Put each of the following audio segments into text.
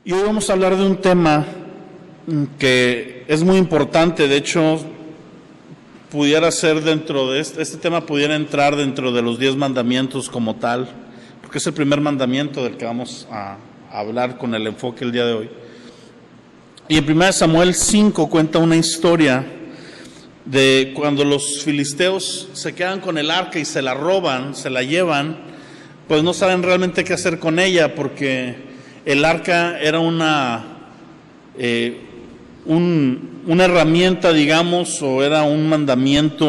Y hoy vamos a hablar de un tema que es muy importante. De hecho, pudiera ser dentro de este tema pudiera entrar dentro de los 10 mandamientos como tal, porque es el primer mandamiento del que vamos a hablar con el enfoque el día de hoy. Y en 1 Samuel 5 cuenta una historia de cuando los filisteos se quedan con el arca y se la roban, se la llevan, pues no saben realmente qué hacer con ella, porque el arca era una herramienta, digamos, o era un mandamiento,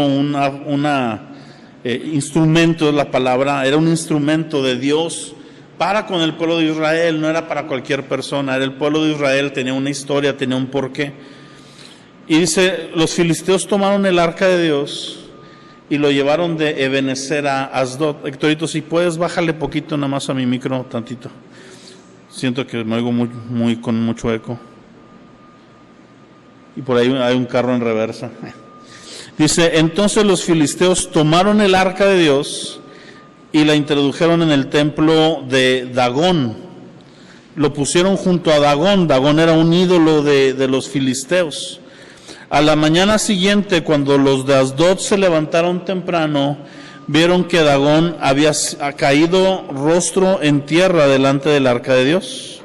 instrumento es la palabra, era un instrumento de Dios para con el pueblo de Israel, no era para cualquier persona, era el pueblo de Israel, tenía una historia, tenía un porqué. Y dice, los filisteos tomaron el arca de Dios y lo llevaron de Ebenezer a Asdod. Héctorito, si puedes, bájale poquito nada más a mi micro, tantito. Siento que me oigo muy con mucho eco. Y por ahí hay un carro en reversa. Dice, entonces los filisteos tomaron el arca de Dios y la introdujeron en el templo de Dagón. Lo pusieron junto a Dagón. Dagón era un ídolo de los filisteos. A la mañana siguiente, cuando los de Asdod se levantaron temprano, vieron que Dagón había caído rostro en tierra delante del arca de Dios.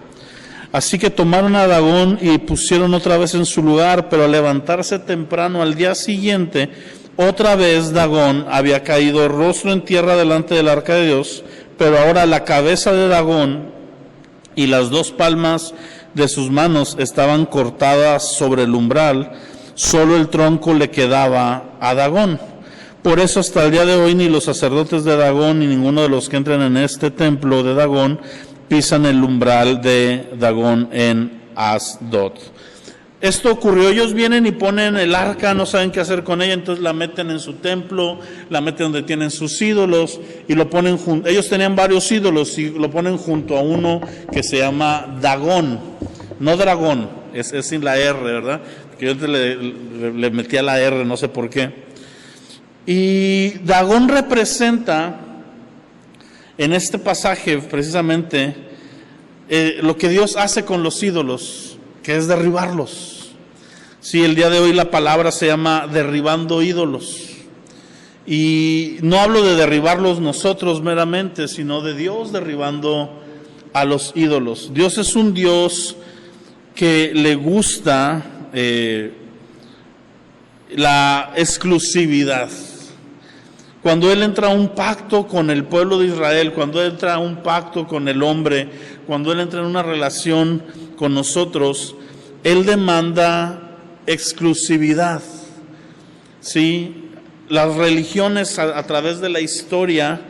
Así que tomaron a Dagón y pusieron otra vez en su lugar, pero al levantarse temprano al día siguiente, otra vez Dagón había caído rostro en tierra delante del arca de Dios, pero ahora la cabeza de Dagón y las 2 palmas de sus manos estaban cortadas sobre el umbral, solo el tronco le quedaba a Dagón. Por eso hasta el día de hoy ni los sacerdotes de Dagón ni ninguno de los que entran en este templo de Dagón pisan el umbral de Dagón en Asdod. Esto ocurrió, ellos vienen y ponen el arca, no saben qué hacer con ella, entonces la meten en su templo, la meten donde tienen sus ídolos y lo ponen junto. Ellos tenían varios ídolos y lo ponen junto a uno que se llama Dagón, no dragón, es sin la R, ¿verdad? Que yo le metía la R, no sé por qué. Y Dagón representa en este pasaje precisamente lo que Dios hace con los ídolos, que es derribarlos. Sí, el día de hoy la palabra se llama derribando ídolos. Y no hablo de derribarlos nosotros meramente, sino de Dios derribando a los ídolos. Dios es un Dios que le gusta la exclusividad. Cuando Él entra a un pacto con el pueblo de Israel, cuando Él entra a un pacto con el hombre, cuando Él entra en una relación con nosotros, Él demanda exclusividad. ¿Sí? Las religiones a través de la historia,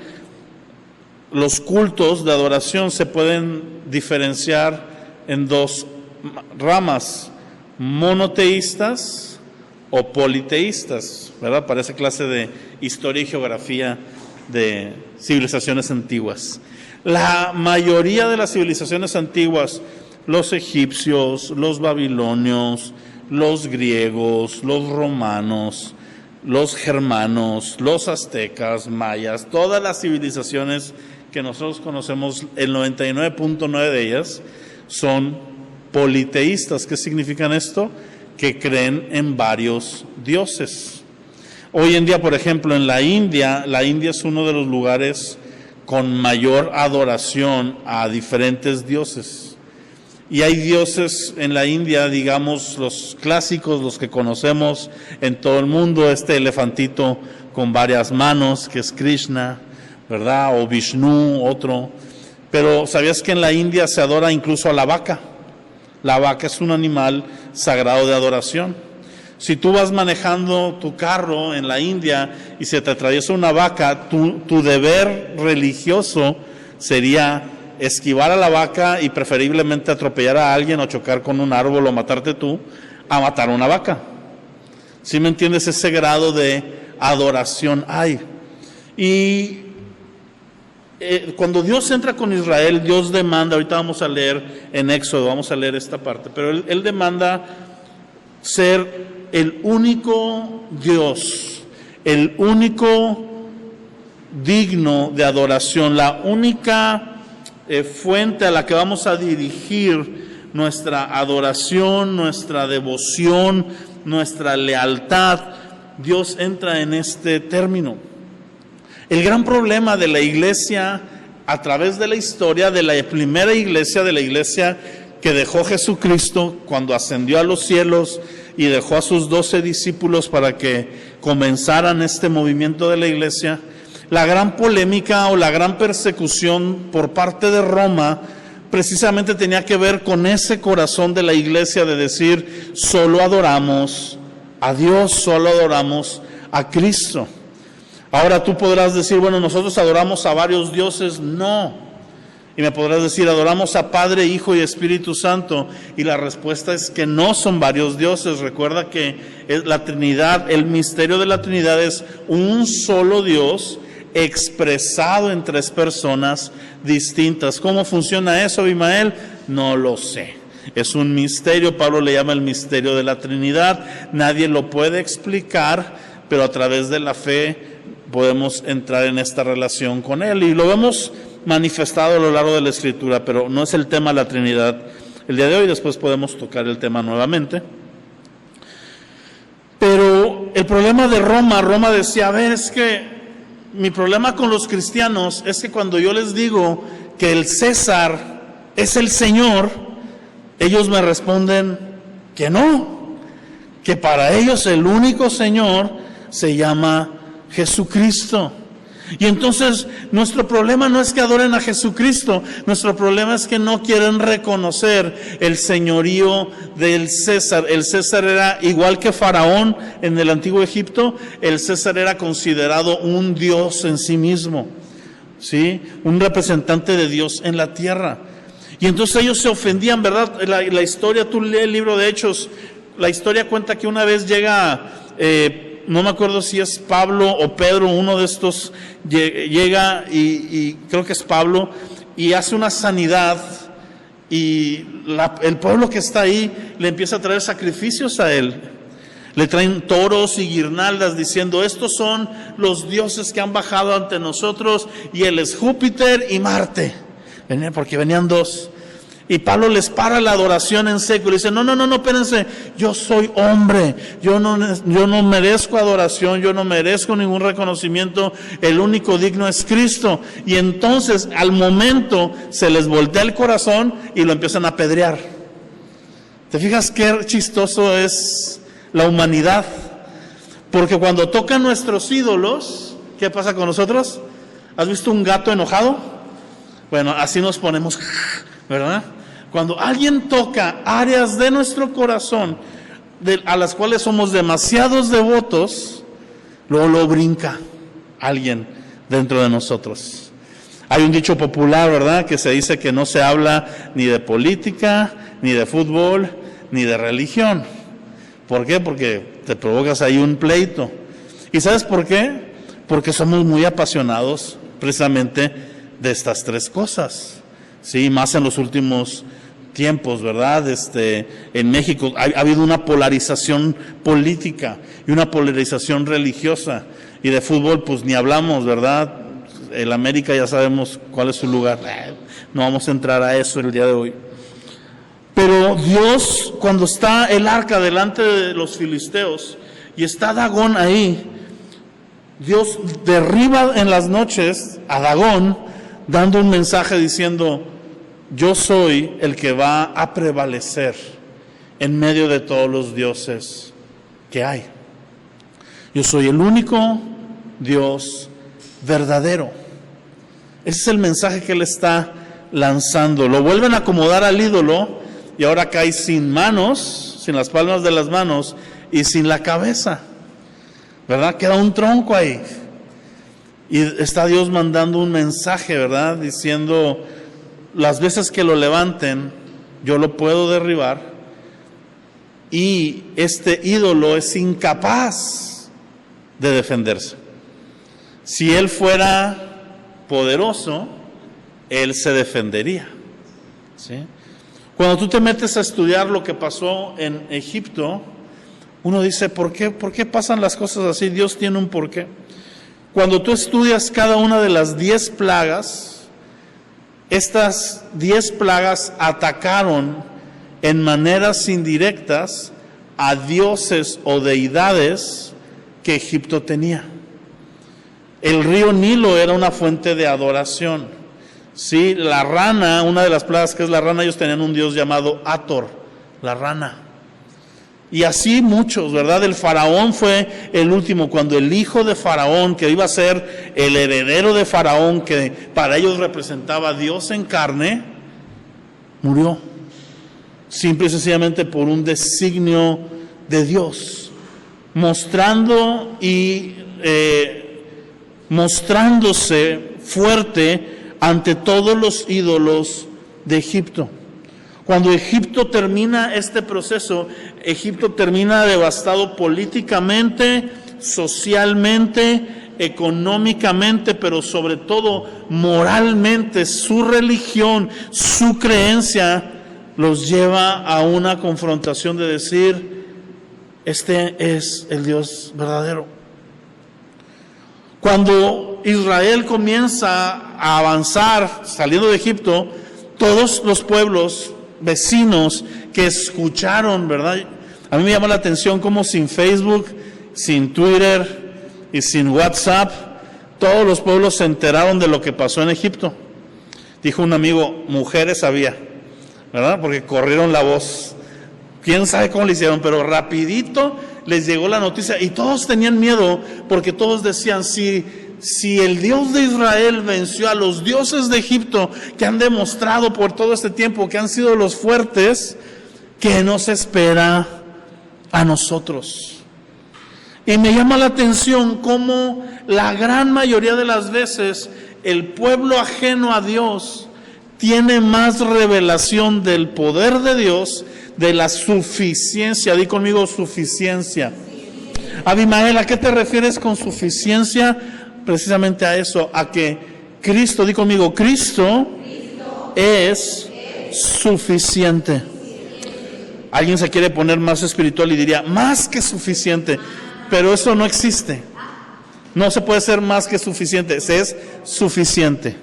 los cultos de adoración se pueden diferenciar en 2 ramas, monoteístas o politeístas, ¿verdad? Para esa clase de historia y geografía de civilizaciones antiguas. La mayoría de las civilizaciones antiguas, los egipcios, los babilonios, los griegos, los romanos, los germanos, los aztecas, mayas, todas las civilizaciones que nosotros conocemos, el 99.9 de ellas son politeístas. ¿Qué significan esto? Que creen en varios dioses. Hoy en día, por ejemplo, en la India es uno de los lugares con mayor adoración a diferentes dioses. Y hay dioses en la India, digamos, los clásicos, los que conocemos en todo el mundo, este elefantito con varias manos, que es Krishna, ¿verdad? O Vishnu, otro. Pero ¿sabías que en la India se adora incluso a la vaca? La vaca es un animal sagrado de adoración. Si tú vas manejando tu carro en la India y se te atraviesa una vaca, tu deber religioso sería esquivar a la vaca y preferiblemente atropellar a alguien o chocar con un árbol o matarte tú, a matar a una vaca. ¿Sí me entiendes? Ese grado de adoración hay. Y cuando Dios entra con Israel, Dios demanda, ahorita vamos a leer en Éxodo, vamos a leer esta parte, pero Él demanda ser el único Dios, el único digno de adoración, la única fuente a la que vamos a dirigir nuestra adoración, nuestra devoción, nuestra lealtad. Dios entra en este término. El gran problema de la iglesia a través de la historia, de la primera iglesia, de la iglesia que dejó Jesucristo cuando ascendió a los cielos y dejó a sus 12 discípulos para que comenzaran este movimiento de la iglesia, la gran polémica o la gran persecución por parte de Roma precisamente tenía que ver con ese corazón de la iglesia de decir, solo adoramos a Dios, solo adoramos a Cristo. Ahora tú podrás decir, bueno, nosotros adoramos a varios dioses. No. Y me podrás decir, adoramos a Padre, Hijo y Espíritu Santo. Y la respuesta es que no son varios dioses. Recuerda que la Trinidad, el misterio de la Trinidad es un solo Dios expresado en 3 personas distintas. ¿Cómo funciona eso, Abimael? No lo sé. Es un misterio, Pablo le llama el misterio de la Trinidad. Nadie lo puede explicar, pero a través de la fe podemos entrar en esta relación con Él. Y lo vemos manifestado a lo largo de la Escritura, pero no es el tema de la Trinidad el día de hoy. Después podemos tocar el tema nuevamente. Pero el problema de Roma decía, a ver, es que mi problema con los cristianos es que cuando yo les digo que el César es el Señor, ellos me responden que no, que para ellos el único Señor se llama Jesucristo. Y entonces nuestro problema no es que adoren a Jesucristo, nuestro problema es que no quieren reconocer el señorío del César. El César era igual que Faraón en el antiguo Egipto, el César era considerado un dios en sí mismo, ¿sí? Un representante de Dios en la tierra. Y entonces ellos se ofendían, ¿verdad? La historia, tú lees el libro de Hechos, la historia cuenta que una vez llega... no me acuerdo si es Pablo o Pedro, uno de estos llega y creo que es Pablo, y hace una sanidad y el pueblo que está ahí le empieza a traer sacrificios a él. Le traen toros y guirnaldas diciendo, estos son los dioses que han bajado ante nosotros y él es Júpiter y Marte, porque venían 2. Y Pablo les para la adoración en seco y le dice, no, espérense, yo soy hombre, yo no merezco adoración, yo no merezco ningún reconocimiento, el único digno es Cristo. Y entonces al momento se les voltea el corazón y lo empiezan a apedrear. ¿Te fijas qué chistoso es la humanidad? Porque cuando tocan nuestros ídolos, ¿qué pasa con nosotros? ¿Has visto un gato enojado? Bueno, así nos ponemos, ¿verdad? Cuando alguien toca áreas de nuestro corazón a las cuales somos demasiados devotos, luego lo brinca alguien dentro de nosotros. Hay un dicho popular, ¿verdad?, que se dice que no se habla ni de política, ni de fútbol, ni de religión. ¿Por qué? Porque te provocas ahí un pleito. ¿Y sabes por qué? Porque somos muy apasionados precisamente de estas 3 cosas. Sí, más en los últimos tiempos, ¿verdad? En México ha habido una polarización política y una polarización religiosa, y de fútbol pues ni hablamos, ¿verdad? El América ya sabemos cuál es su lugar. No vamos a entrar a eso el día de hoy. Pero Dios, cuando está el arca delante de los filisteos y está Dagón ahí, Dios derriba en las noches a Dagón dando un mensaje diciendo, yo soy el que va a prevalecer en medio de todos los dioses que hay. Yo soy el único Dios verdadero. Ese es el mensaje que él está lanzando. Lo vuelven a acomodar al ídolo y ahora cae sin manos, sin las palmas de las manos y sin la cabeza, ¿verdad? Queda un tronco ahí. Y está Dios mandando un mensaje, ¿verdad? Diciendo, las veces que lo levanten, yo lo puedo derribar. Y este ídolo es incapaz de defenderse. Si él fuera poderoso, él se defendería. ¿Sí? Cuando tú te metes a estudiar lo que pasó en Egipto, uno dice, ¿por qué pasan las cosas así? Dios tiene un porqué. Cuando tú estudias cada una de las 10 plagas, estas 10 plagas atacaron en maneras indirectas a dioses o deidades que Egipto tenía. El río Nilo era una fuente de adoración. Sí, la rana, una de las plagas que es la rana, ellos tenían un dios llamado Hathor, la rana. Y así muchos, ¿verdad? El faraón fue el último, cuando el hijo de faraón, que iba a ser el heredero de faraón, que para ellos representaba a Dios en carne, murió. Simple y sencillamente por un designio de Dios, mostrándose fuerte ante todos los ídolos de Egipto. Cuando Egipto termina este proceso, Egipto termina devastado políticamente, socialmente, económicamente, pero sobre todo moralmente. Su religión, su creencia los lleva a una confrontación de decir: este es el Dios verdadero. Cuando Israel comienza a avanzar saliendo de Egipto, todos los pueblos vecinos que escucharon, ¿verdad? A mí me llama la atención cómo sin Facebook, sin Twitter y sin WhatsApp, todos los pueblos se enteraron de lo que pasó en Egipto. Dijo un amigo: mujeres había, ¿verdad? Porque corrieron la voz. Quién sabe cómo lo hicieron, pero rapidito les llegó la noticia y todos tenían miedo, porque todos decían: si el Dios de Israel venció a los dioses de Egipto, que han demostrado por todo este tiempo que han sido los fuertes, ¿qué nos espera a nosotros? Y me llama la atención cómo la gran mayoría de las veces el pueblo ajeno a Dios tiene más revelación del poder de Dios, de la suficiencia. Di conmigo: suficiencia. Abimael, ¿a qué te refieres con suficiencia? Precisamente a eso, a que Cristo, di conmigo, Cristo es suficiente. Alguien se quiere poner más espiritual y diría: más que suficiente, pero eso no existe. No se puede ser más que suficiente, se es suficiente,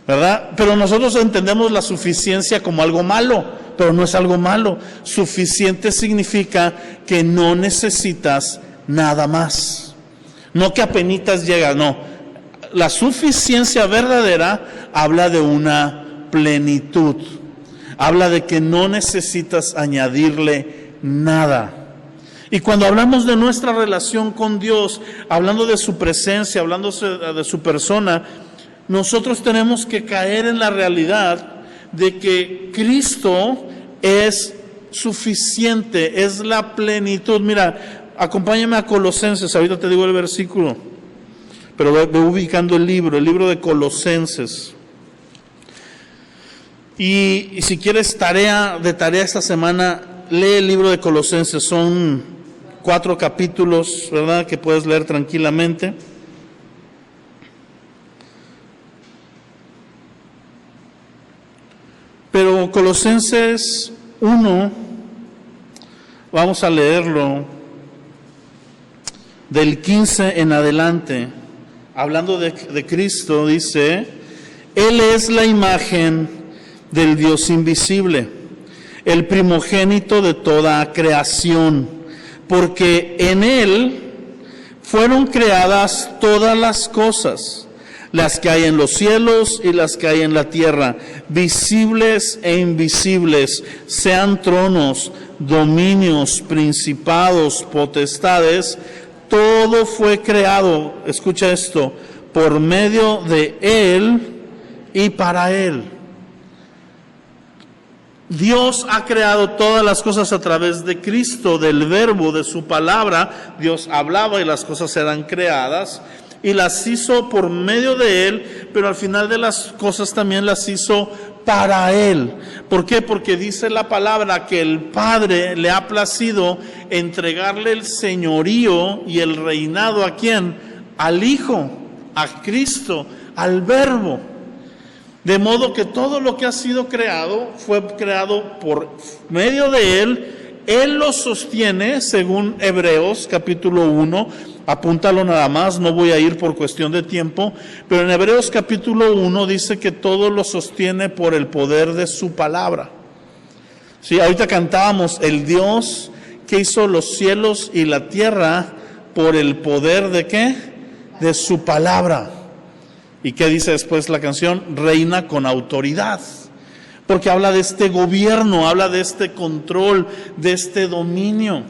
¿verdad? Pero nosotros entendemos la suficiencia como algo malo, pero no es algo malo. Suficiente significa que no necesitas nada más, no que apenitas llegas, no. La suficiencia verdadera habla de una plenitud, habla de que no necesitas añadirle nada. Y cuando hablamos de nuestra relación con Dios, hablando de su presencia, hablando de su persona, nosotros tenemos que caer en la realidad de que Cristo es suficiente, es la plenitud. Mira, acompáñame a Colosenses, ahorita te digo el versículo, pero ve ubicando el libro de Colosenses. Y si quieres tarea esta semana, lee el libro de Colosenses. Son 4 capítulos, ¿verdad?, que puedes leer tranquilamente. Pero Colosenses 1, vamos a leerlo del 15 en adelante, hablando de Cristo. Dice: Él es la imagen del Dios invisible, el primogénito de toda creación, porque en Él fueron creadas todas las cosas, las que hay en los cielos y las que hay en la tierra, visibles e invisibles, sean tronos, dominios, principados, potestades. Todo fue creado, escucha esto, por medio de Él y para Él. Dios ha creado todas las cosas a través de Cristo, del verbo, de su palabra. Dios hablaba y las cosas eran creadas, y las hizo por medio de Él, pero al final de las cosas también las hizo para Él. ¿Por qué? Porque dice la palabra que el Padre le ha placido entregarle el señorío y el reinado. ¿A quién? Al Hijo, a Cristo, al Verbo. De modo que todo lo que ha sido creado fue creado por medio de Él. Él lo sostiene, según Hebreos capítulo 1, apúntalo nada más, no voy a ir por cuestión de tiempo, pero en Hebreos capítulo 1 dice que todo lo sostiene por el poder de su palabra. Sí, ahorita cantábamos, el Dios que hizo los cielos y la tierra por el poder ¿de qué? De su palabra. ¿Y qué dice después la canción? Reina con autoridad. Porque habla de este gobierno, habla de este control, de este dominio.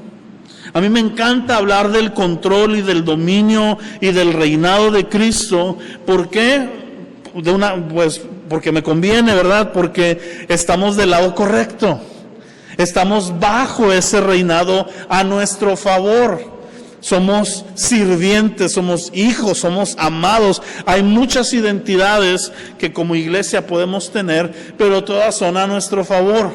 A mí me encanta hablar del control y del dominio y del reinado de Cristo. ¿Por qué? Pues porque me conviene, ¿verdad? Porque estamos del lado correcto. Estamos bajo ese reinado a nuestro favor. Somos sirvientes, somos hijos, somos amados. Hay muchas identidades que como iglesia podemos tener, pero todas son a nuestro favor.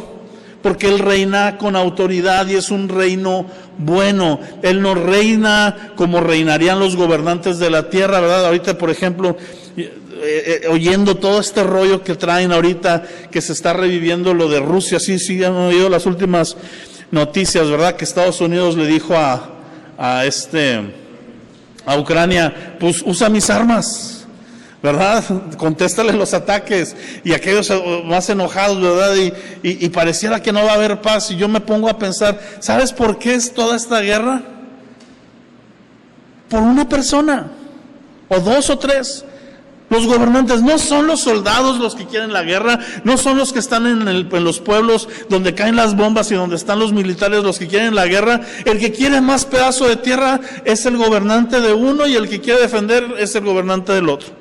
Porque Él reina con autoridad y es un reino bueno. Él no reina como reinarían los gobernantes de la tierra, ¿verdad? Ahorita, por ejemplo, oyendo todo este rollo que traen ahorita, que se está reviviendo lo de Rusia, sí, han oído las últimas noticias, ¿verdad? Que Estados Unidos le dijo a Ucrania, pues usa mis armas, ¿verdad? Contéstale los ataques. Y aquellos más enojados, ¿verdad? Y pareciera que no va a haber paz. Y yo me pongo a pensar, ¿sabes por qué es toda esta guerra? Por una persona, o dos o tres. Los gobernantes no son los soldados los que quieren la guerra, no son los que están en los pueblos donde caen las bombas y donde están los militares los que quieren la guerra. El que quiere más pedazo de tierra es el gobernante de uno y el que quiere defender es el gobernante del otro.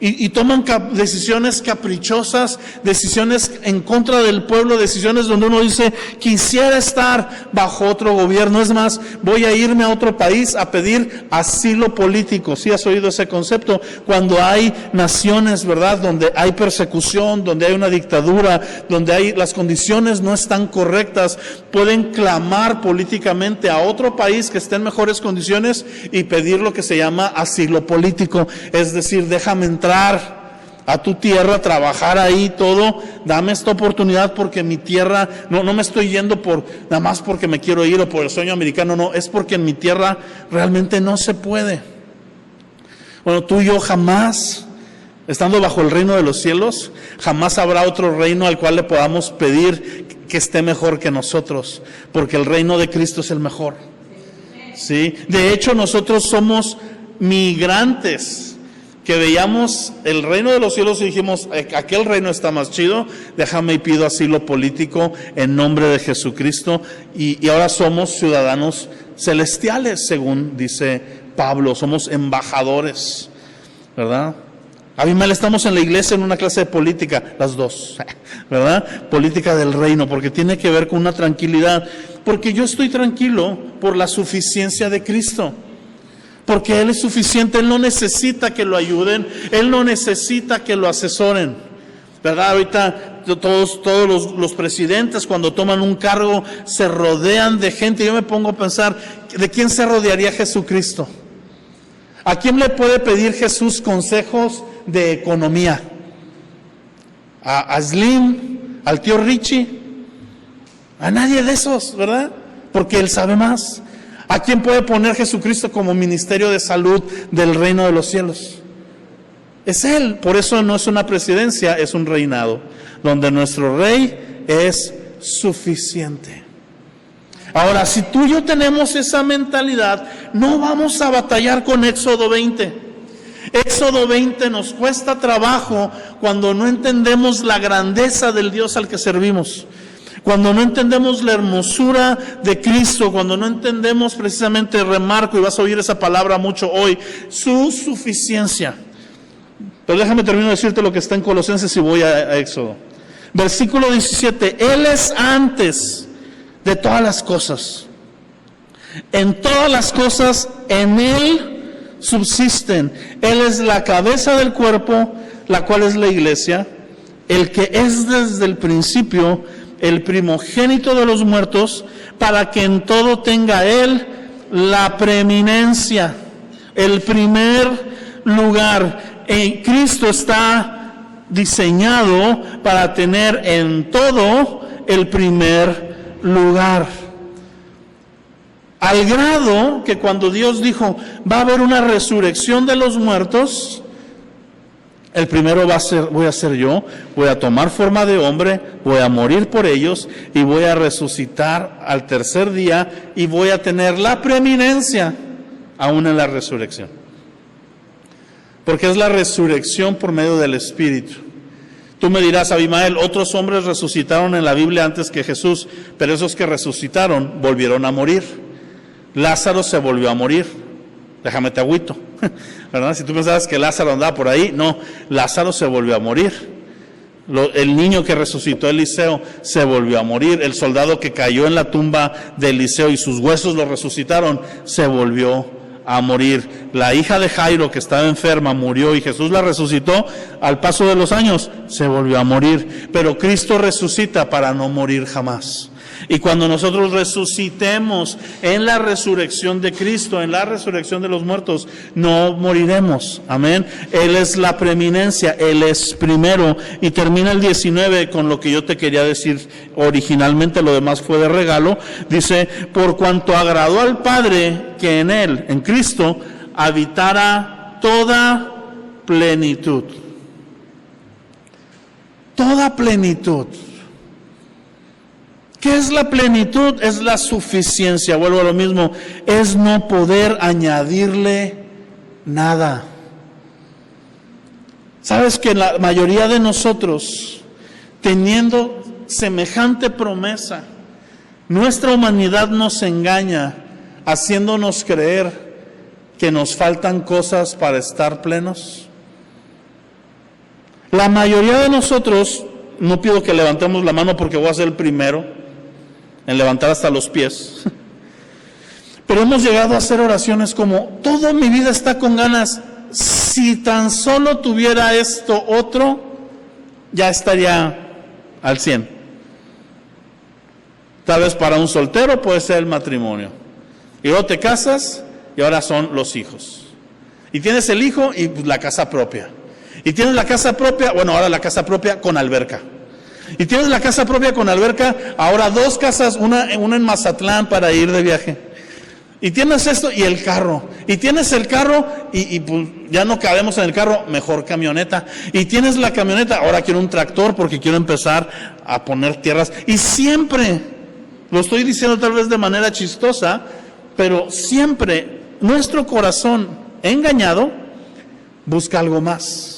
Y toman decisiones caprichosas, decisiones en contra del pueblo, decisiones donde uno dice, quisiera estar bajo otro gobierno. Es más, voy a irme a otro país a pedir asilo político. ¿Sí has oído ese concepto? Cuando hay naciones, ¿verdad?, donde hay persecución, donde hay una dictadura, donde las condiciones no están correctas, pueden clamar políticamente a otro país que esté en mejores condiciones y pedir lo que se llama asilo político. Es decir, déjame entrar a tu tierra, trabajar ahí todo, dame esta oportunidad porque mi tierra, no me estoy yendo nada más porque me quiero ir o por el sueño americano, no, es porque en mi tierra realmente no se puede. Bueno, tú y yo jamás, estando bajo el reino de los cielos, jamás habrá otro reino al cual le podamos pedir que esté mejor que nosotros, porque el reino de Cristo es el mejor. ¿Sí? De hecho, nosotros somos migrantes, que veíamos el reino de los cielos y dijimos, aquel reino está más chido, déjame y pido asilo político en nombre de Jesucristo, y ahora somos ciudadanos celestiales, según dice Pablo, somos embajadores, ¿verdad? Abimael, estamos en la iglesia en una clase de política, las dos, ¿verdad? Política del reino, porque tiene que ver con una tranquilidad, porque yo estoy tranquilo por la suficiencia de Cristo. Porque Él es suficiente, Él no necesita que lo ayuden, Él no necesita que lo asesoren, ¿verdad? Ahorita todos los presidentes cuando toman un cargo se rodean de gente. Yo me pongo a pensar, ¿de quién se rodearía Jesucristo? ¿A quién le puede pedir Jesús consejos de economía? ¿A Slim? ¿Al tío Richie? A nadie de esos, ¿verdad? Porque Él sabe más. ¿A quién puede poner Jesucristo como ministerio de salud del reino de los cielos? Es Él. Por eso no es una presidencia, es un reinado, donde nuestro rey es suficiente. Ahora, si tú y yo tenemos esa mentalidad, no vamos a batallar con Éxodo 20. Éxodo 20 nos cuesta trabajo cuando no entendemos la grandeza del Dios al que servimos. Cuando no entendemos la hermosura de Cristo, cuando no entendemos precisamente, remarco, y vas a oír esa palabra mucho hoy, su suficiencia. Pero déjame terminar de decirte lo que está en Colosenses y voy a Éxodo. Versículo 17, Él es antes de todas las cosas. En todas las cosas, en Él subsisten. Él es la cabeza del cuerpo, la cual es la iglesia, el que es desde el principio, el primogénito de los muertos, para que en todo tenga Él la preeminencia, el primer lugar. Cristo está diseñado para tener en todo el primer lugar. Al grado que cuando Dios dijo, va a haber una resurrección de los muertos, El primero voy a ser yo, voy a tomar forma de hombre, voy a morir por ellos y voy a resucitar al tercer día y voy a tener la preeminencia aún en la resurrección. Porque es la resurrección por medio del Espíritu. Tú me dirás, Abimael, otros hombres resucitaron en la Biblia antes que Jesús, pero esos que resucitaron volvieron a morir. Lázaro se volvió a morir. Déjame te agüito, ¿verdad? Si tú pensabas que Lázaro andaba por ahí, no, Lázaro se volvió a morir. El niño que resucitó Eliseo se volvió a morir. El soldado que cayó en la tumba de Eliseo y sus huesos lo resucitaron, se volvió a morir. La hija de Jairo, que estaba enferma, murió y Jesús la resucitó. Al paso de los años se volvió a morir. Pero Cristo resucita para no morir jamás. Y cuando nosotros resucitemos en la resurrección de Cristo, en la resurrección de los muertos, no moriremos. Amén. Él es la preeminencia, Él es primero. Y termina el 19 con lo que yo te quería decir originalmente, lo demás fue de regalo. Dice, por cuanto agradó al Padre que en Él, en Cristo, habitara toda plenitud. Toda plenitud. ¿Qué es la plenitud? Es la suficiencia. Vuelvo a lo mismo. Es no poder añadirle nada. ¿Sabes que la mayoría de nosotros, teniendo semejante promesa, nuestra humanidad nos engaña, haciéndonos creer que nos faltan cosas para estar plenos? La mayoría de nosotros, no pido que levantemos la mano porque voy a ser el primero en levantar hasta los pies, pero hemos llegado a hacer oraciones como, toda mi vida está con ganas, si tan solo tuviera esto otro, ya estaría al 100. Tal vez para un soltero puede ser el matrimonio, y luego te casas y ahora son los hijos, y tienes el hijo y la casa propia, y tienes la casa propia, bueno, ahora la casa propia con alberca. Y tienes la casa propia con alberca, ahora 2 casas, una en Mazatlán para ir de viaje. Y tienes esto y el carro. Y tienes el carro y pues ya no cabemos en el carro, mejor camioneta. Y tienes la camioneta, ahora quiero un tractor porque quiero empezar a poner tierras. Y siempre, lo estoy diciendo tal vez de manera chistosa, pero siempre nuestro corazón engañado busca algo más.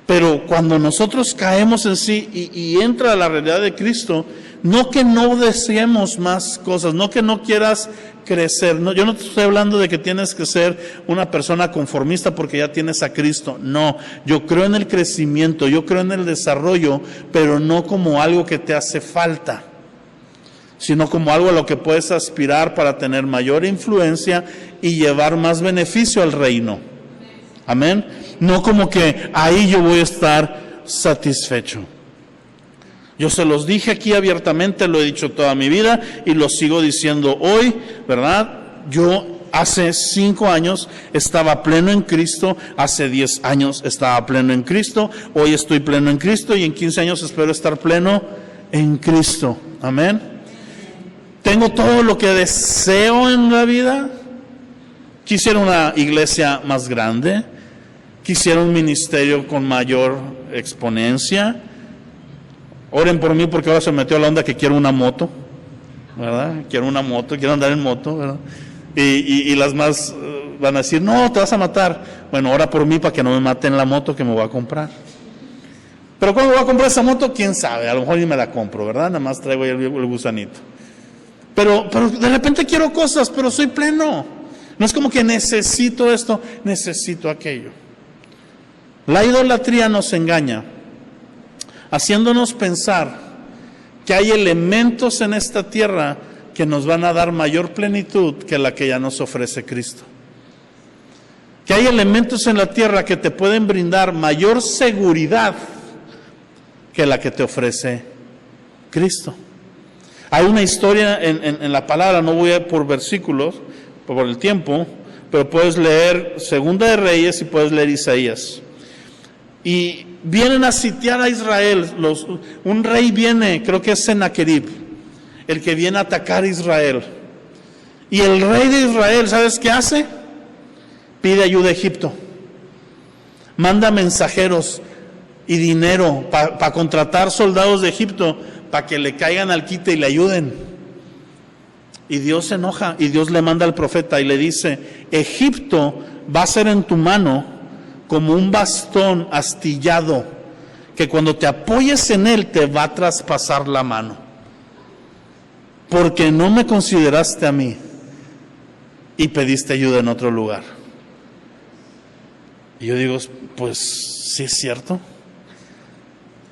Pero cuando nosotros caemos en sí y entra la realidad de Cristo, no que no deseemos más cosas, no que no quieras crecer. No, yo no te estoy hablando de que tienes que ser una persona conformista porque ya tienes a Cristo. No, yo creo en el crecimiento, yo creo en el desarrollo, pero no como algo que te hace falta, sino como algo a lo que puedes aspirar para tener mayor influencia y llevar más beneficio al reino. Amén. No como que ahí yo voy a estar satisfecho. Yo se los dije aquí abiertamente, lo he dicho toda mi vida y lo sigo diciendo hoy, ¿verdad? Yo hace 5 años estaba pleno en Cristo, hace 10 años estaba pleno en Cristo, hoy estoy pleno en Cristo y en 15 años espero estar pleno en Cristo. Amén. Tengo todo lo que deseo en la vida. Quisiera una iglesia más grande. Quisiera un ministerio con mayor exponencia. Oren por mí porque ahora se metió la onda que quiero una moto, ¿verdad? Quiero una moto, quiero andar en moto, ¿verdad? Y las más van a decir, no, te vas a matar. Bueno, ora por mí para que no me maten la moto que me voy a comprar. Pero cuando voy a comprar esa moto, quién sabe, a lo mejor ni me la compro, ¿verdad? Nada más traigo el gusanito. Pero de repente quiero cosas, pero soy pleno. No es como que necesito esto, necesito aquello. La idolatría nos engaña, haciéndonos pensar que hay elementos en esta tierra que nos van a dar mayor plenitud que la que ya nos ofrece Cristo. Que hay elementos en la tierra que te pueden brindar mayor seguridad que la que te ofrece Cristo. Hay una historia en la palabra, no voy a ir por versículos, por el tiempo, pero puedes leer Segunda de Reyes y puedes leer Isaías. Y vienen a sitiar a Israel, un rey viene, creo que es Sennacherib, el que viene a atacar a Israel. Y el rey de Israel, ¿sabes qué hace? Pide ayuda a Egipto. Manda mensajeros y dinero para contratar soldados de Egipto para que le caigan al quite y le ayuden. Y Dios se enoja y Dios le manda al profeta y le dice: Egipto va a ser en tu mano como un bastón astillado, que cuando te apoyes en él te va a traspasar la mano, porque no me consideraste a mí y pediste ayuda en otro lugar. Y yo digo, pues sí es cierto,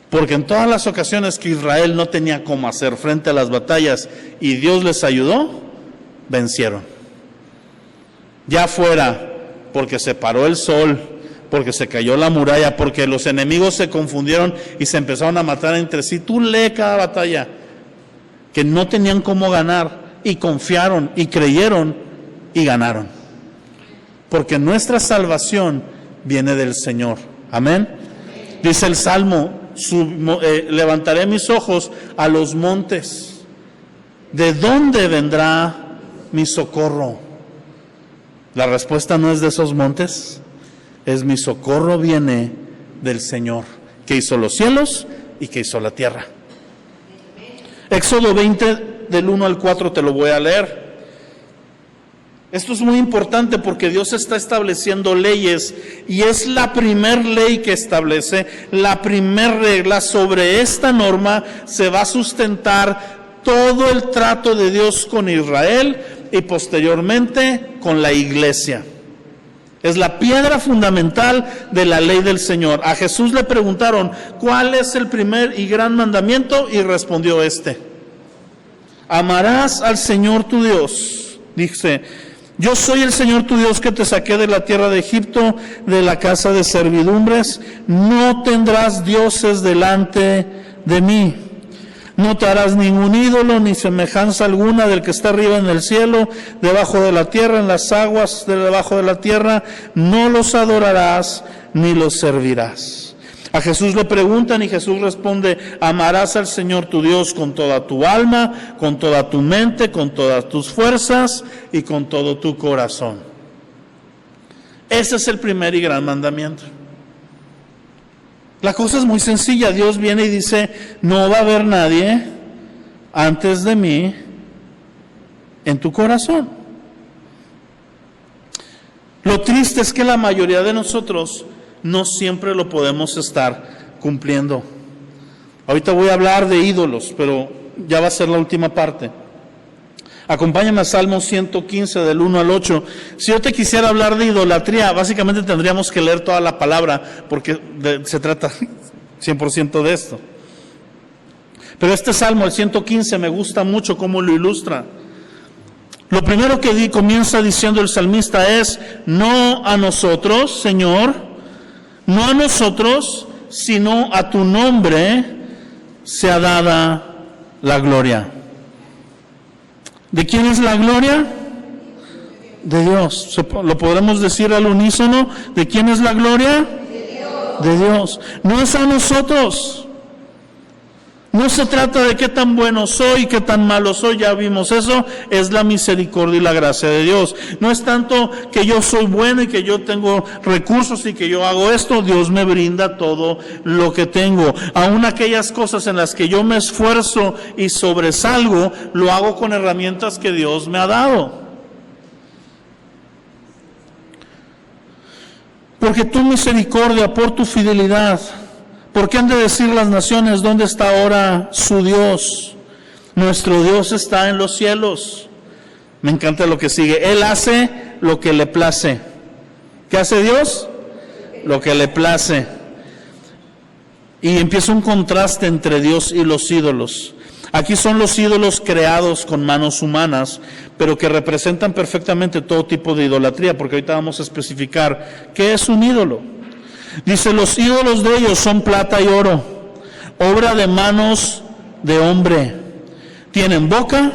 porque en todas las ocasiones que Israel no tenía cómo hacer frente a las batallas y Dios les ayudó, vencieron. Ya fuera porque se paró el sol, porque se cayó la muralla, porque los enemigos se confundieron y se empezaron a matar entre sí. Tú lee cada batalla, que no tenían cómo ganar y confiaron y creyeron y ganaron. Porque nuestra salvación viene del Señor. Amén. Dice el Salmo: levantaré mis ojos a los montes. ¿De dónde vendrá mi socorro? La respuesta no es de esos montes, es: mi socorro viene del Señor, que hizo los cielos y que hizo la tierra. Éxodo 20, del 1 al 4, te lo voy a leer. Esto es muy importante porque Dios está estableciendo leyes y es la primer ley que establece, la primer regla. Sobre esta norma se va a sustentar todo el trato de Dios con Israel y posteriormente con la iglesia. Es la piedra fundamental de la ley del Señor. A Jesús le preguntaron: ¿cuál es el primer y gran mandamiento? Y respondió este: amarás al Señor tu Dios. Dice: yo soy el Señor tu Dios que te saqué de la tierra de Egipto, de la casa de servidumbres. No tendrás dioses delante de mí. No te harás ningún ídolo, ni semejanza alguna del que está arriba en el cielo, debajo de la tierra, en las aguas de debajo de la tierra. No los adorarás, ni los servirás. A Jesús le preguntan y Jesús responde: amarás al Señor tu Dios con toda tu alma, con toda tu mente, con todas tus fuerzas y con todo tu corazón. Ese es el primer y gran mandamiento. La cosa es muy sencilla. Dios viene y dice: no va a haber nadie antes de mí en tu corazón. Lo triste es que la mayoría de nosotros no siempre lo podemos estar cumpliendo. Ahorita voy a hablar de ídolos, pero ya va a ser la última parte. Acompáñame a Salmo 115, del 1 al 8. Si yo te quisiera hablar de idolatría, básicamente tendríamos que leer toda la palabra, porque se trata 100% de esto. Pero este Salmo, el 115, me gusta mucho cómo lo ilustra. Lo primero que comienza diciendo el salmista es: no a nosotros, Señor, no a nosotros, sino a tu nombre sea dada la gloria. ¿De quién es la gloria? De Dios. ¿Lo podremos decir al unísono? ¿De quién es la gloria? De Dios. No es a nosotros. No se trata de qué tan bueno soy, qué tan malo soy, ya vimos eso. Es la misericordia y la gracia de Dios. No es tanto que yo soy bueno y que yo tengo recursos y que yo hago esto. Dios me brinda todo lo que tengo. Aún aquellas cosas en las que yo me esfuerzo y sobresalgo, lo hago con herramientas que Dios me ha dado. Porque tu misericordia, por tu fidelidad. ¿Por qué han de decir las naciones: ¿dónde está ahora su Dios? Nuestro Dios está en los cielos. Me encanta lo que sigue. Él hace lo que le place. ¿Qué hace Dios? Lo que le place. Y empieza un contraste entre Dios y los ídolos. Aquí son los ídolos creados con manos humanas, pero que representan perfectamente todo tipo de idolatría, porque ahorita vamos a especificar qué es un ídolo. Dice: los ídolos de ellos son plata y oro, obra de manos de hombre. Tienen boca,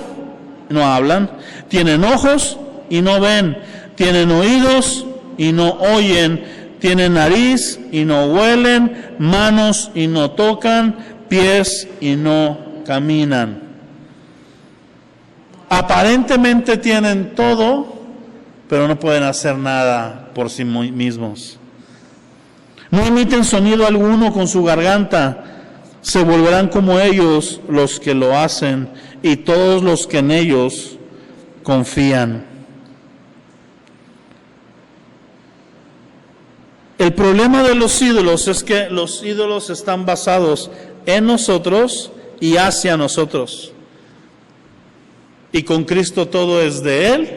no hablan. Tienen ojos y no ven. Tienen oídos y no oyen. Tienen nariz y no huelen. Manos y no tocan. Pies y no caminan. Aparentemente tienen todo, pero no pueden hacer nada por sí mismos. No emiten sonido alguno con su garganta, se volverán como ellos los que lo hacen y todos los que en ellos confían. El problema de los ídolos es que los ídolos están basados en nosotros y hacia nosotros. Y con Cristo todo es de Él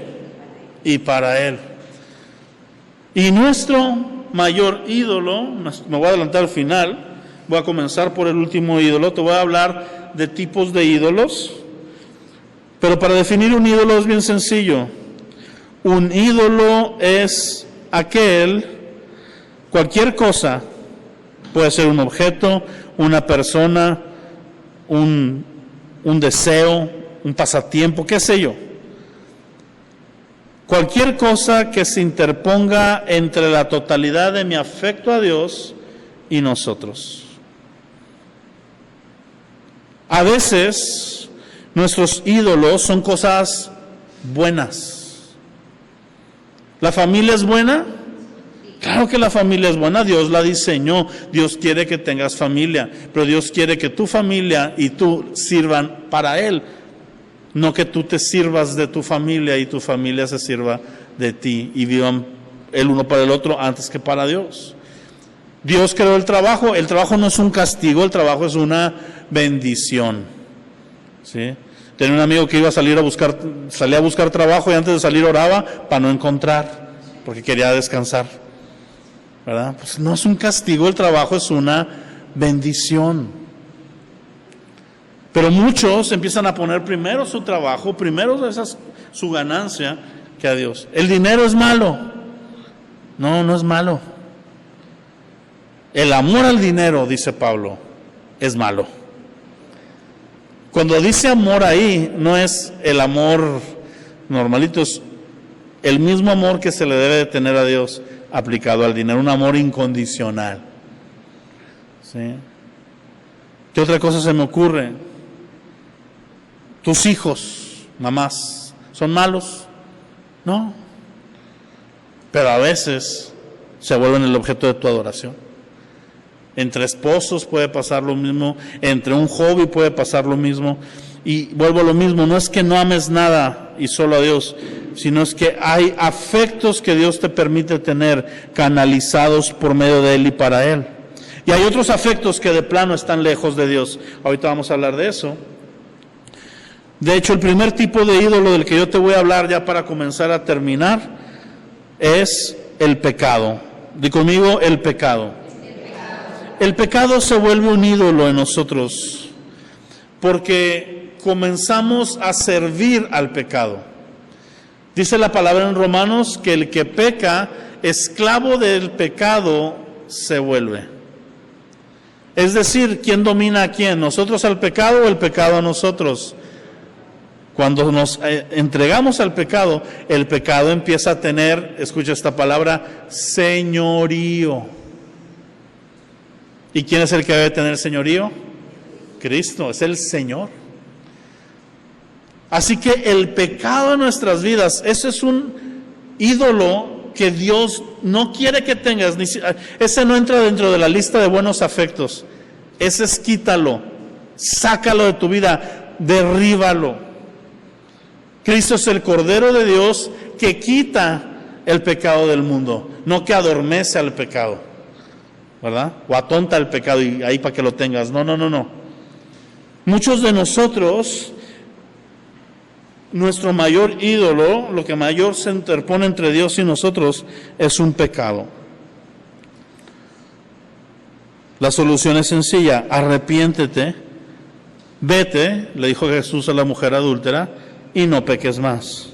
y para Él. Y nuestro mayor ídolo, me voy a adelantar al final, voy a comenzar por el último ídolo, te voy a hablar de tipos de ídolos, pero para definir un ídolo es bien sencillo. Un ídolo es cualquier cosa, puede ser un objeto, una persona, un deseo, un pasatiempo, qué sé yo. Cualquier cosa que se interponga entre la totalidad de mi afecto a Dios y nosotros. A veces nuestros ídolos son cosas buenas. ¿La familia es buena? Claro que la familia es buena, Dios la diseñó, Dios quiere que tengas familia, pero Dios quiere que tu familia y tú sirvan para Él, no que tú te sirvas de tu familia y tu familia se sirva de ti y vivan el uno para el otro antes que para Dios. Dios creó el trabajo no es un castigo, el trabajo es una bendición. ¿Sí? Tenía un amigo que salía a buscar trabajo y antes de salir oraba para no encontrar, porque quería descansar. ¿Verdad? Pues no es un castigo, el trabajo es una bendición. Pero muchos empiezan a poner primero su trabajo, primero su ganancia que a Dios. ¿El dinero es malo? No, no es malo. El amor al dinero, dice Pablo, es malo. Cuando dice amor ahí, no es el amor normalito, es el mismo amor que se le debe de tener a Dios aplicado al dinero, un amor incondicional. ¿Sí? ¿Qué otra cosa se me ocurre? ¿Tus hijos, mamás, son malos? No. Pero a veces se vuelven el objeto de tu adoración. Entre esposos puede pasar lo mismo, entre un hobby puede pasar lo mismo. Y vuelvo a lo mismo, no es que no ames nada y solo a Dios, sino es que hay afectos que Dios te permite tener canalizados por medio de Él y para Él. Y hay otros afectos que de plano están lejos de Dios. Ahorita vamos a hablar de eso. De hecho, el primer tipo de ídolo del que yo te voy a hablar ya para comenzar a terminar es el pecado. Di conmigo, el pecado. El pecado se vuelve un ídolo en nosotros porque comenzamos a servir al pecado. Dice la palabra en Romanos que el que peca, esclavo del pecado, se vuelve. Es decir, ¿quién domina a quién? ¿Nosotros al pecado o el pecado a nosotros? Cuando nos entregamos al pecado, el pecado empieza a tener, escucha esta palabra, señorío. ¿Y quién es el que debe tener señorío? Cristo, es el Señor. Así que el pecado en nuestras vidas, ese es un ídolo que Dios no quiere que tengas. Ese no entra dentro de la lista de buenos afectos. Ese es quítalo, sácalo de tu vida, derríbalo. Cristo es el Cordero de Dios que quita el pecado del mundo, no que adormece al pecado, ¿verdad? O atonta el pecado y ahí para que lo tengas. No. Muchos de nosotros, nuestro mayor ídolo, lo que mayor se interpone entre Dios y nosotros, es un pecado. La solución es sencilla: arrepiéntete, vete, le dijo Jesús a la mujer adúltera, y no peques más.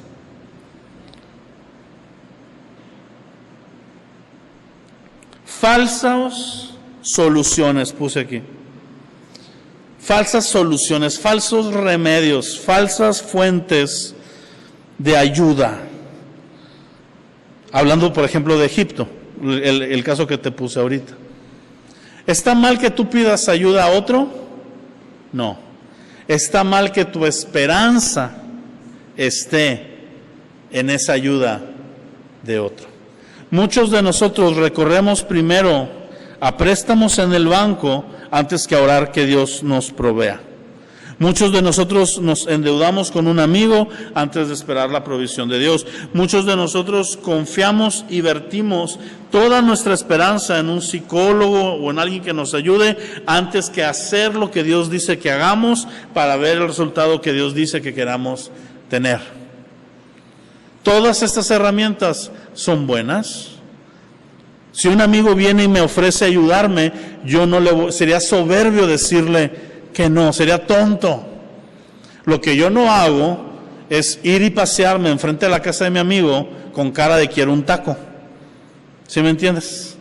Falsas soluciones, puse aquí. Falsas soluciones, falsos remedios, falsas fuentes de ayuda. Hablando, por ejemplo, de Egipto, el caso que te puse ahorita. ¿Está mal que tú pidas ayuda a otro? No. Está mal que tu esperanza esté en esa ayuda de otro. Muchos de nosotros recorremos primero a préstamos en el banco antes que a orar que Dios nos provea. Muchos de nosotros nos endeudamos con un amigo antes de esperar la provisión de Dios. Muchos de nosotros confiamos y vertimos toda nuestra esperanza en un psicólogo o en alguien que nos ayude antes que hacer lo que Dios dice que hagamos para ver el resultado que Dios dice que queramos tener. Todas estas herramientas son buenas. Si un amigo viene y me ofrece ayudarme, yo no sería soberbio decirle que no, sería tonto. Lo que yo no hago es ir y pasearme enfrente de la casa de mi amigo con cara de quiero un taco. ¿Sí me entiendes?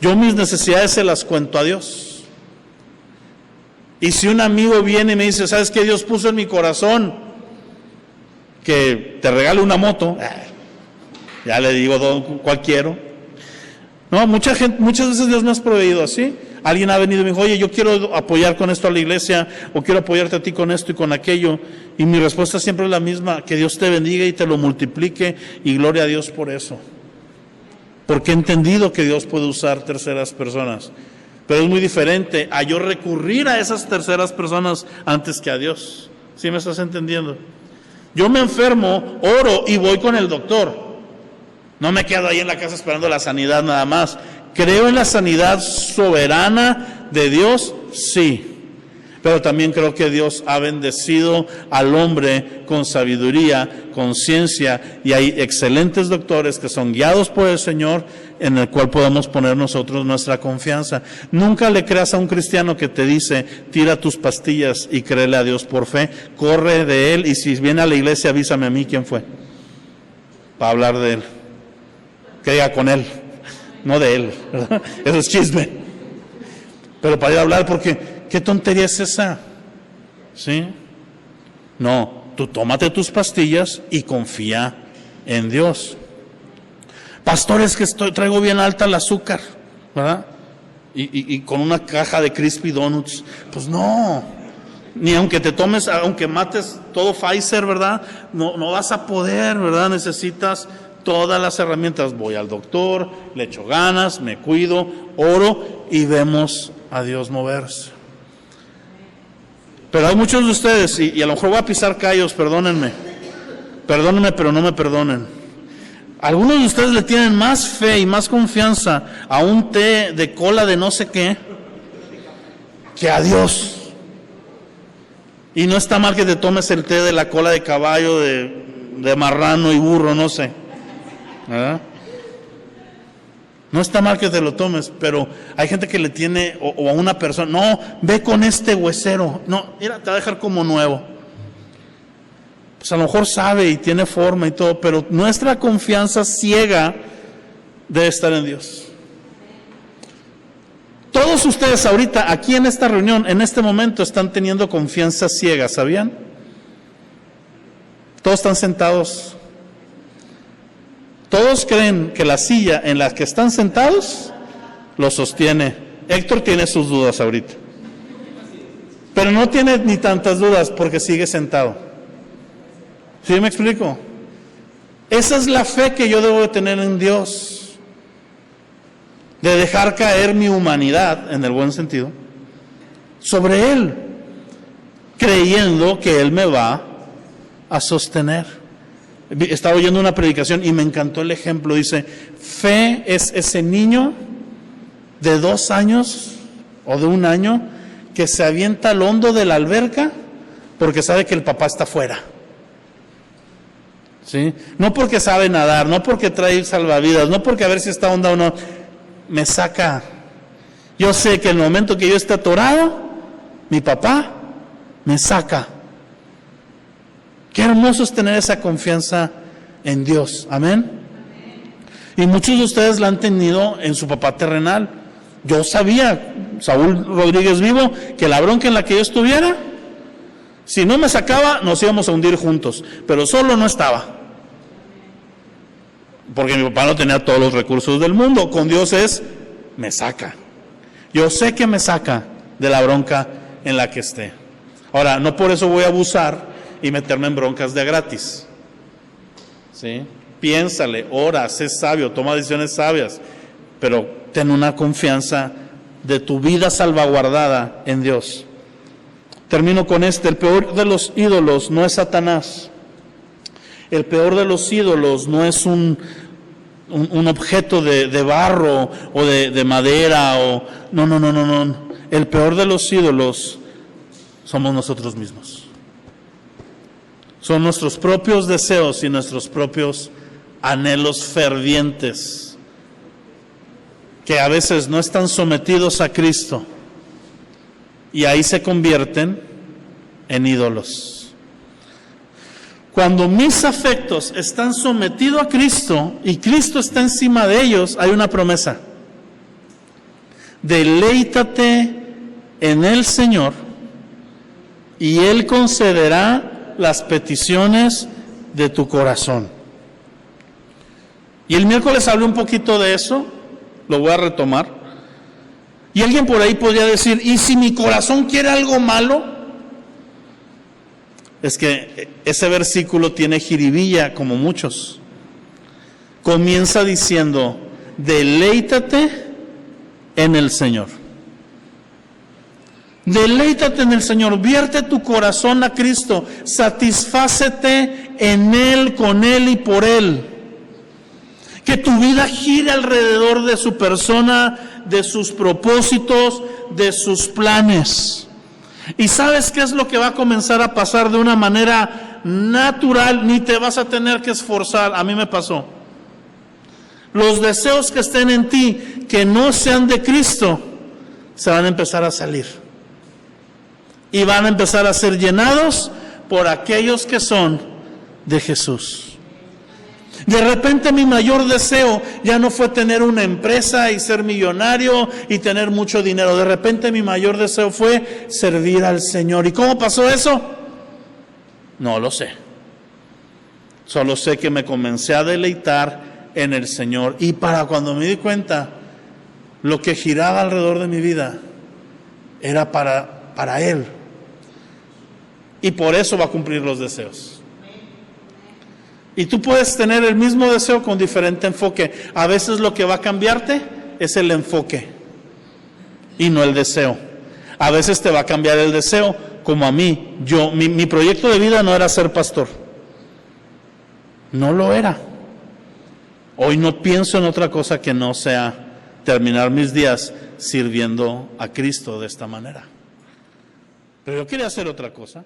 Yo mis necesidades se las cuento a Dios. Y si un amigo viene y me dice, ¿sabes qué? Dios puso en mi corazón que te regale una moto. Ya le digo cuál quiero. No, muchas veces Dios me ha proveído así. Alguien ha venido y me dijo, oye, yo quiero apoyar con esto a la iglesia, o quiero apoyarte a ti con esto y con aquello. Y mi respuesta siempre es la misma, que Dios te bendiga y te lo multiplique, y gloria a Dios por eso. Porque he entendido que Dios puede usar terceras personas. Pero es muy diferente a yo recurrir a esas terceras personas antes que a Dios. ¿Sí me estás entendiendo? Yo me enfermo, oro y voy con el doctor. No me quedo ahí en la casa esperando la sanidad nada más. ¿Creo en la sanidad soberana de Dios? Sí. Pero también creo que Dios ha bendecido al hombre con sabiduría, con ciencia, y hay excelentes doctores que son guiados por el Señor, en el cual podemos poner nosotros nuestra confianza. Nunca le creas a un cristiano que te dice, tira tus pastillas y créele a Dios por fe, corre de él, y si viene a la iglesia avísame a mí quién fue, para hablar de él. Crea con él, no de él, ¿verdad? Eso es chisme. Pero para ir a hablar, porque ¿qué tontería es esa? ¿Sí? No, tú tómate tus pastillas y confía en Dios. Pastores, que traigo bien alta el azúcar, ¿verdad? Y con una caja de Crispy Donuts. Pues no, ni aunque te tomes, aunque mates todo Pfizer, ¿verdad? No vas a poder, ¿verdad? Necesitas todas las herramientas. Voy al doctor, le echo ganas, me cuido, oro y vemos a Dios moverse. Pero hay muchos de ustedes, y a lo mejor voy a pisar callos, perdónenme, pero no me perdonen. Algunos de ustedes le tienen más fe y más confianza a un té de cola de no sé qué que a Dios. Y no está mal que te tomes el té de la cola de caballo, de marrano y burro, no sé, ¿verdad? No está mal que te lo tomes, pero hay gente que le tiene, o a una persona, no, ve con este huesero, no, mira, te va a dejar como nuevo. Pues a lo mejor sabe y tiene forma y todo, pero nuestra confianza ciega debe estar en Dios. Todos ustedes ahorita, aquí en esta reunión, en este momento, están teniendo confianza ciega, ¿sabían? Todos están sentados. Todos creen que la silla en la que están sentados lo sostiene. Héctor tiene sus dudas ahorita, pero no tiene ni tantas dudas porque sigue sentado. ¿Sí me explico? Esa es la fe que yo debo de tener en Dios, de dejar caer mi humanidad, en el buen sentido, sobre Él, creyendo que Él me va a sostener. Estaba oyendo una predicación y me encantó el ejemplo. Dice, fe es ese niño de 2 años o de 1 año que se avienta al hondo de la alberca porque sabe que el papá está afuera. ¿Sí? No porque sabe nadar, no porque trae salvavidas, no porque a ver si está honda o no. Me saca. Yo sé que en el momento que yo esté atorado, mi papá me saca. Qué hermoso es tener esa confianza en Dios. Amén. Y muchos de ustedes la han tenido en su papá terrenal. Yo sabía, Saúl Rodríguez vivo, que la bronca en la que yo estuviera, si no me sacaba, nos íbamos a hundir juntos. Pero solo no estaba. Porque mi papá no tenía todos los recursos del mundo. Con Dios me saca. Yo sé que me saca de la bronca en la que esté. Ahora, no por eso voy a abusar y meterme en broncas de gratis. ¿Sí? Piénsale, ora, sé sabio, toma decisiones sabias, pero ten una confianza de tu vida salvaguardada en Dios. Termino con este. El peor de los ídolos no es Satanás. El peor de los ídolos no es un objeto de barro o de madera. No. El peor de los ídolos somos nosotros mismos. Son nuestros propios deseos y nuestros propios anhelos fervientes, que a veces no están sometidos a Cristo, y ahí se convierten en ídolos. Cuando mis afectos están sometidos a Cristo y Cristo está encima de ellos, hay una promesa: deleítate en el Señor y Él concederá las peticiones de tu corazón. Y el miércoles hablé un poquito de eso, lo voy a retomar. Y alguien por ahí podría decir, ¿y si mi corazón quiere algo malo? Es que ese versículo tiene jiribilla, como muchos. Comienza diciendo, deleítate en el Señor. Deleítate en el Señor, vierte tu corazón a Cristo, satisfácete en Él, con Él y por Él. Que tu vida gire alrededor de su persona, de sus propósitos, de sus planes. ¿Y sabes qué es lo que va a comenzar a pasar de una manera natural? Ni te vas a tener que esforzar. A mí me pasó. Los deseos que estén en ti, que no sean de Cristo, se van a empezar a salir. Y van a empezar a ser llenados por aquellos que son de Jesús. De repente mi mayor deseo ya no fue tener una empresa y ser millonario y tener mucho dinero. De repente mi mayor deseo fue servir al Señor. ¿Y cómo pasó eso? No lo sé. Solo sé que me comencé a deleitar en el Señor. Y para cuando me di cuenta, lo que giraba alrededor de mi vida era para Él. Y por eso va a cumplir los deseos. Y tú puedes tener el mismo deseo con diferente enfoque. A veces lo que va a cambiarte es el enfoque y no el deseo. A veces te va a cambiar el deseo, como a mí. Mi proyecto de vida no era ser pastor. No lo era. Hoy no pienso en otra cosa que no sea terminar mis días sirviendo a Cristo de esta manera. Pero yo quería hacer otra cosa.